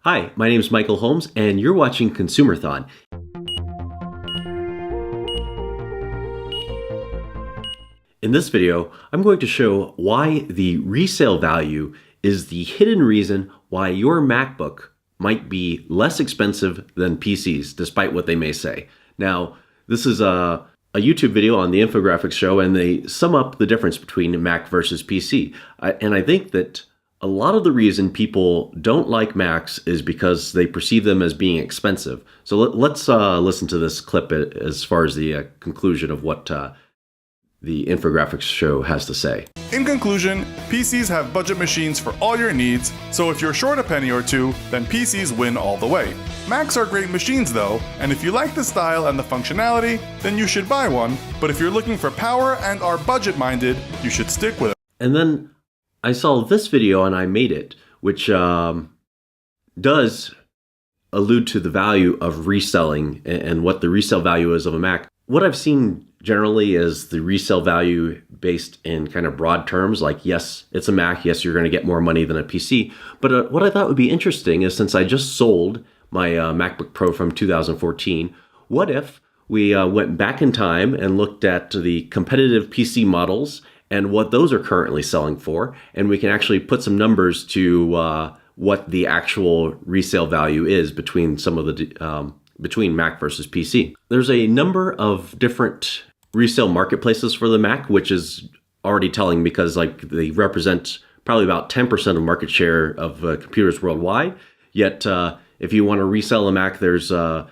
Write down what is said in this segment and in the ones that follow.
Hi, my name is Michael Holmes, and you're watching Consumerthon. In this video, I'm going to show why the resale value is the hidden reason why your MacBook might be less expensive than PCs, despite what they may say. Now, this is a YouTube video on the infographics show, and they sum up the difference between Mac versus PC. And I think that a lot of the reason people don't like Macs is because they perceive them as being expensive. So let's listen to this clip as far as the conclusion of what the infographics show has to say. In conclusion, PCs have budget machines for all your needs, so if you're short a penny or two, then PCs win all the way. Macs are great machines though, and if you like the style and the functionality, then you should buy one, but if you're looking for power and are budget-minded, you should stick with it. And then I saw this video and I made it, which does allude to the value of reselling and what the resale value is of a Mac. What I've seen generally is the resale value based in kind of broad terms, like yes, it's a Mac, yes, you're going to get more money than a PC. But what I thought would be interesting is, since I just sold my MacBook Pro from 2014, what if we went back in time and looked at the competitive PC models and what those are currently selling for, and we can actually put some numbers to what the actual resale value is between some of the between Mac versus PC. There's a number of different resale marketplaces for the Mac, which is already telling because they represent probably about 10% of market share of computers worldwide. Yet, if you want to resell a Mac, there's a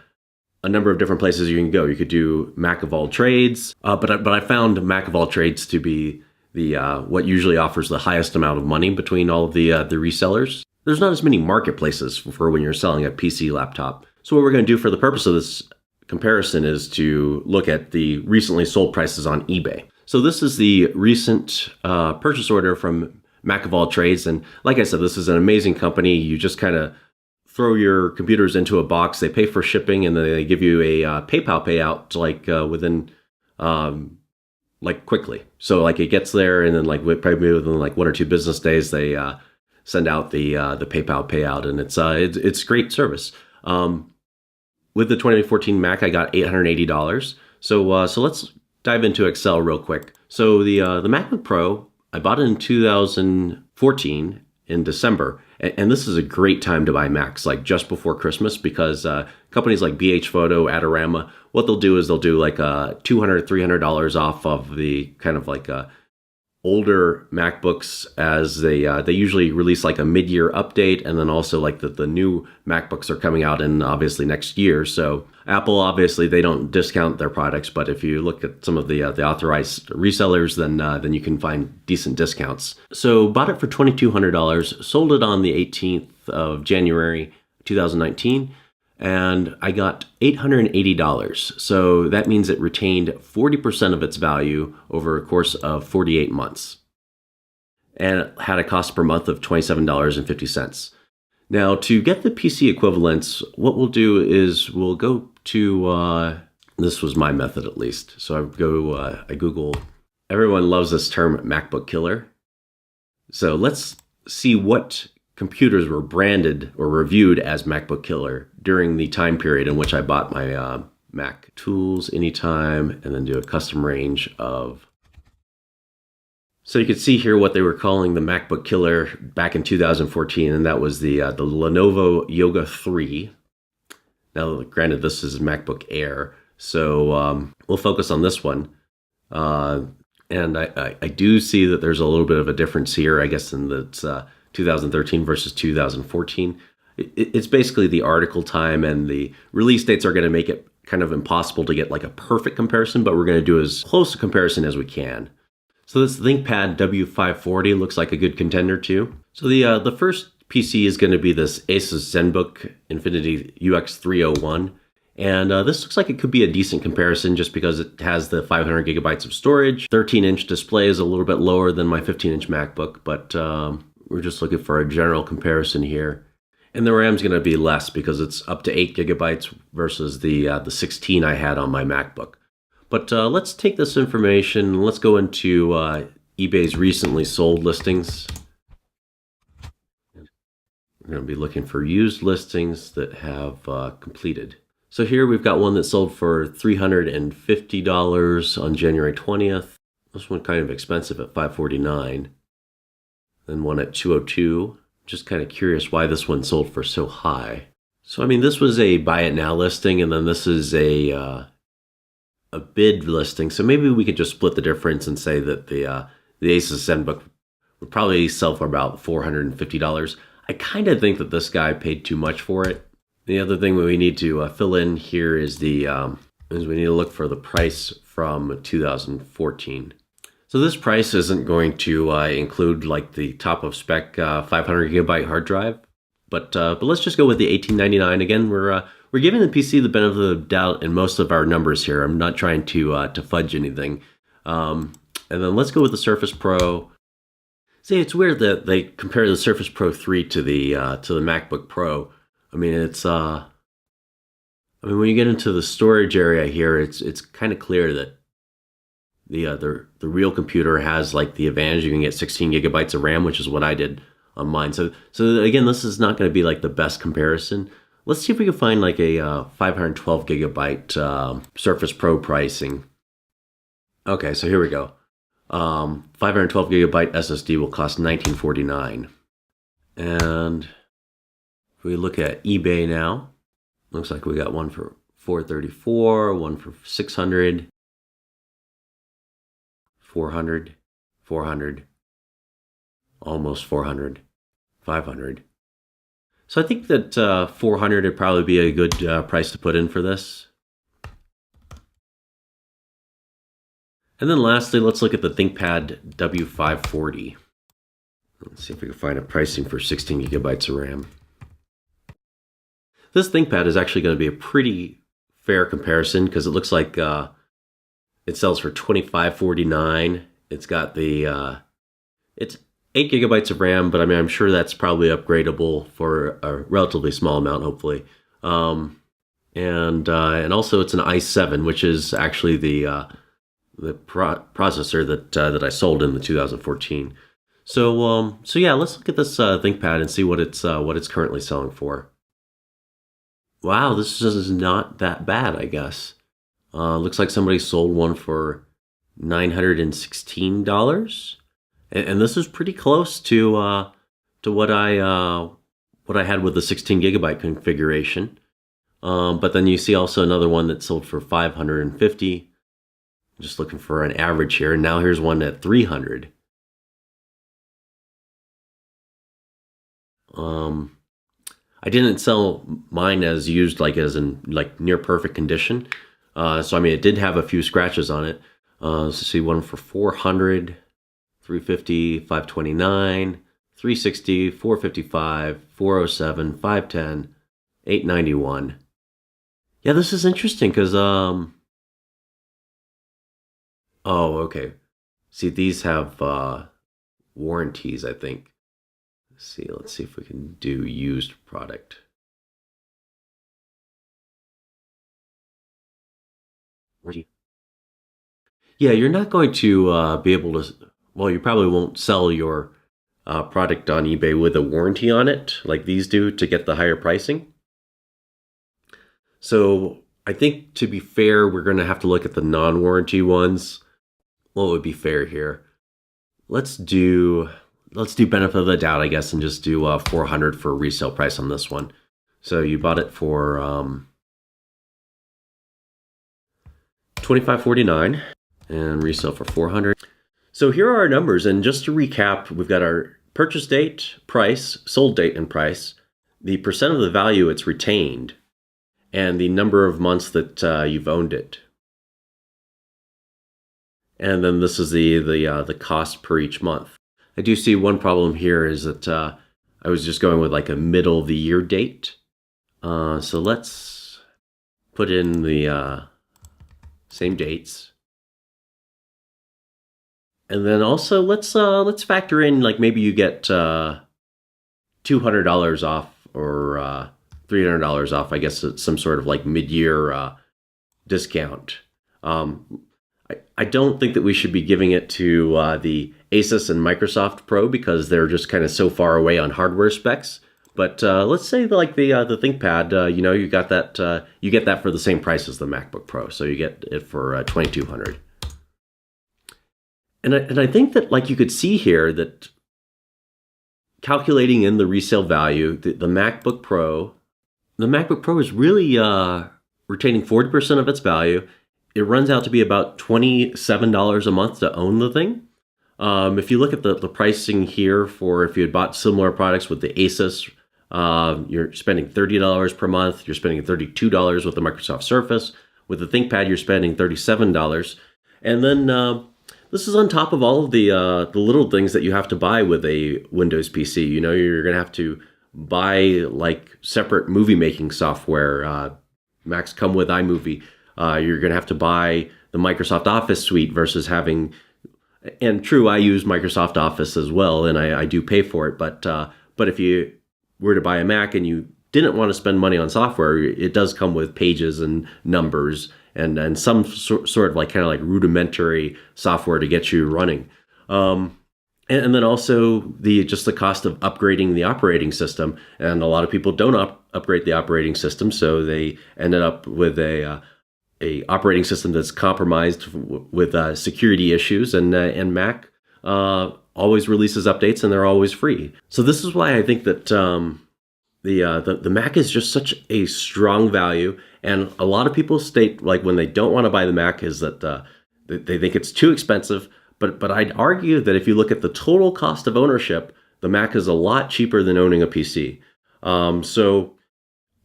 number of different places you can go. You could do Mac of all trades, but I found Mac of all trades to be the what usually offers the highest amount of money between all of the resellers. There's not as many marketplaces for when you're selling a PC laptop. So what we're going to do for the purpose of this comparison is to look at the recently sold prices on eBay. So this is the recent purchase order from Mac of all trades, and like I said, this is an amazing company. You just kind of throw your computers into a box, they pay for shipping, and then they give you a PayPal payout within quickly. So it gets there, and then probably within 1 or 2 business days, they send out the PayPal payout, and it's great service. With the 2014 Mac, I got $880. So let's dive into Excel real quick. So the MacBook Pro, I bought it in 2014 in December, and this is a great time to buy Macs, just before Christmas, because companies like BH Photo, Adorama, what they'll do is they'll do $200, $300 off of the kind of older MacBooks, as they usually release a mid-year update, and then also the new MacBooks are coming out in obviously next year. So Apple, obviously they don't discount their products, but if you look at some of the authorized resellers, then you can find decent discounts. So bought it for $2,200, sold it on the 18th of January 2019, and I got $880. So that means it retained 40% of its value over a course of 48 months. And it had a cost per month of $27.50. Now, to get the PC equivalents, what we'll do is we'll go to, this was my method at least. So I Google, everyone loves this term, MacBook Killer. So let's see what computers were branded or reviewed as MacBook Killer during the time period in which I bought my Mac. Tools, anytime, and then do a custom range of. So you can see here what they were calling the MacBook Killer back in 2014, and that was the Lenovo Yoga 3. Now, granted, this is MacBook Air, so we'll focus on this one. And I do see that there's a little bit of a difference here, I guess, in that 2013 versus 2014. It's basically the article time, and the release dates are going to make it kind of impossible to get a perfect comparison, but we're going to do as close a comparison as we can. So this ThinkPad W540 looks like a good contender too. So the first PC is going to be this Asus Zenbook Infinity UX 301. And this looks like it could be a decent comparison just because it has the 500 gigabytes of storage. 13-inch display is a little bit lower than my 15-inch MacBook, but we're just looking for a general comparison here. And the RAM's going to be less because it's up to 8 gigabytes versus the 16 I had on my MacBook. But let's take this information and let's go into eBay's recently sold listings. We're going to be looking for used listings that have completed. So here we've got one that sold for $350 on January 20th. This one kind of expensive at $549. Then one at $202. Just kind of curious why this one sold for so high. So I mean, this was a buy it now listing, and then this is a bid listing. So maybe we could just split the difference and say that the Asus Zenbook would probably sell for about $450. I kind of think that this guy paid too much for it. The other thing that we need to fill in here is we need to look for the price from 2014. So this price isn't going to include like the top of spec 500 gigabyte hard drive, but let's just go with the $1899. Again, we're giving the PC the benefit of the doubt in most of our numbers here. I'm not trying to fudge anything. And then let's go with the Surface Pro. See, it's weird that they compare the Surface Pro 3 to the MacBook Pro. I mean, when you get into the storage area here, it's kind of clear that the real computer has like the advantage. You can get 16 gigabytes of RAM, which is what I did on mine. So again, this is not going to be like the best comparison. Let's see if we can find like a 512 gigabyte Surface Pro pricing. Okay, so here we go. 512 gigabyte SSD will cost $1949. And if we look at eBay now, looks like we got one for $434, one for $600, $400, $400, almost $400, $500. So I think that $400 would probably be a good price to put in for this. And then lastly, let's look at the ThinkPad W540. Let's see if we can find a pricing for 16 gigabytes of RAM. This ThinkPad is actually going to be a pretty fair comparison because it looks like it sells for $2549. It's got it's 8 gigabytes of RAM, but I mean, I'm sure that's probably upgradable for a relatively small amount, hopefully. And also it's an i7, which is actually the processor that I sold in the 2014. So yeah, let's look at this ThinkPad and see what it's currently selling for. Wow, this is not that bad, I guess. Looks like somebody sold one for $916, and this is pretty close to what I had with the 16 gigabyte configuration. But then you see also another one that sold for $550. Just looking for an average here, and now here's one at $300. I didn't sell mine as used, like as in like near perfect condition. So I mean, it did have a few scratches on it. So see one for $400, $350, $529, $360, $455, $407, $510, $891. Yeah, this is interesting because oh, okay. See, these have warranties, I think. Let's see if we can do used product. Yeah, you're not going to be able to, well, you probably won't sell your product on eBay with a warranty on it like these do to get the higher pricing. So I think to be fair, we're going to have to look at the non-warranty ones. What would be fair here? Let's do benefit of the doubt, I guess, and just do $400 for resale price on this one. So you bought it for $25.49 and resale for $400. So here are our numbers, and just to recap, we've got our purchase date, price, sold date, and price, the percent of the value it's retained, and the number of months that you've owned it. And then this is the cost per each month. I do see one problem here is that I was just going with like a middle of the year date. So let's put in the same dates. And then also let's factor in like maybe you get $200 off or $300 off. I guess it's some sort of like mid-year discount. I don't think that we should be giving it to the Asus and Microsoft Pro because they're just kind of so far away on hardware specs. But let's say like the ThinkPad, you get that for the same price as the MacBook Pro, so you get it for $2,200. And I think that like you could see here that calculating in the resale value, the MacBook Pro is really retaining 40% of its value. It runs out to be about $27 a month to own the thing. If you look at the pricing here for if you had bought similar products with the Asus, you're spending $30 per month. You're spending $32 with the Microsoft Surface. With the ThinkPad, you're spending $37. And then this is on top of all of the little things that you have to buy with a Windows PC. You know, you're going to have to buy like separate movie making software. Macs come with iMovie. You're going to have to buy the Microsoft Office suite versus having, and true, I use Microsoft Office as well, and I do pay for it. But if you were to buy a Mac and you didn't want to spend money on software, it does come with Pages and Numbers and some sort of like kind of like rudimentary software to get you running. And then also the cost of upgrading the operating system. And a lot of people don't upgrade the operating system, so they ended up with a operating system that's compromised with security issues. And Mac always releases updates, and they're always free. So this is why I think that the Mac is just such a strong value. And a lot of people state, like, when they don't want to buy the Mac, is that they think it's too expensive. But I'd argue that if you look at the total cost of ownership, the Mac is a lot cheaper than owning a PC. So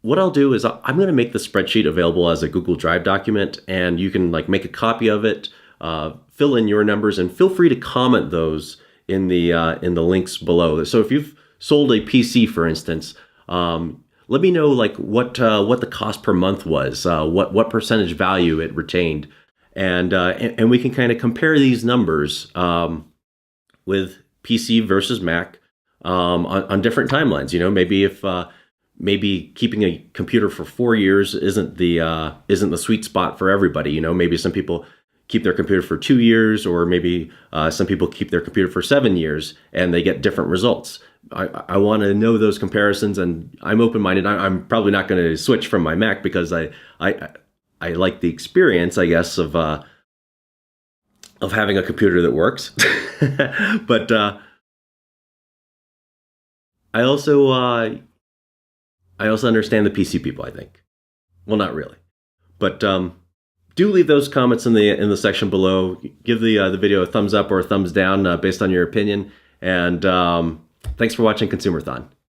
what I'll do is I'm going to make the spreadsheet available as a Google Drive document, and you can like make a copy of it, fill in your numbers, and feel free to comment those in the links below. So if you've sold a PC, for instance, let me know like what the cost per month was, what percentage value it retained, and we can kind of compare these numbers with PC versus Mac on different timelines. You know, maybe if maybe keeping a computer for 4 years isn't the sweet spot for everybody. You know, maybe some people keep their computer for 2 years, or maybe some people keep their computer for 7 years and they get different results. I want to know those comparisons, and I'm open-minded. I'm probably not going to switch from my Mac because I like the experience, I guess, of having a computer that works. But I also understand the PC people, I think. Well, not really, but do leave those comments in the section below. Give the video a thumbs up or a thumbs down based on your opinion. And thanks for watching Consumerthon.